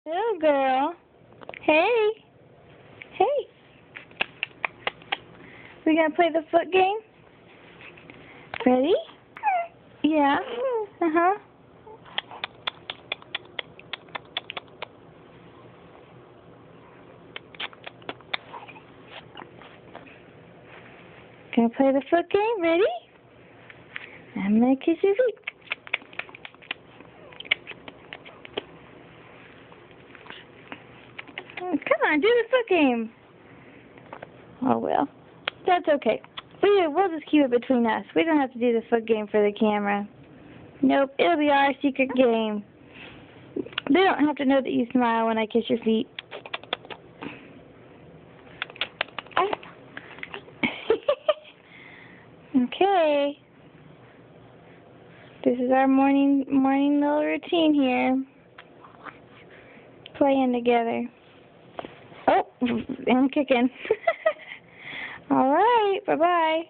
Little girl. Hey. Hey. We gonna play the foot game? Ready? Yeah. Uh-huh. Gonna play the foot game? Ready? I'm gonna kiss your feet. Come on, do the foot game. Oh, well. That's okay. We'll just keep it between us. We don't have to do the foot game for the camera. Nope, it'll be our secret game. They don't have to know that you smile when I kiss your feet. Okay. This is our morning little routine here. Playing together. Oh, I'm kicking. All right, bye-bye.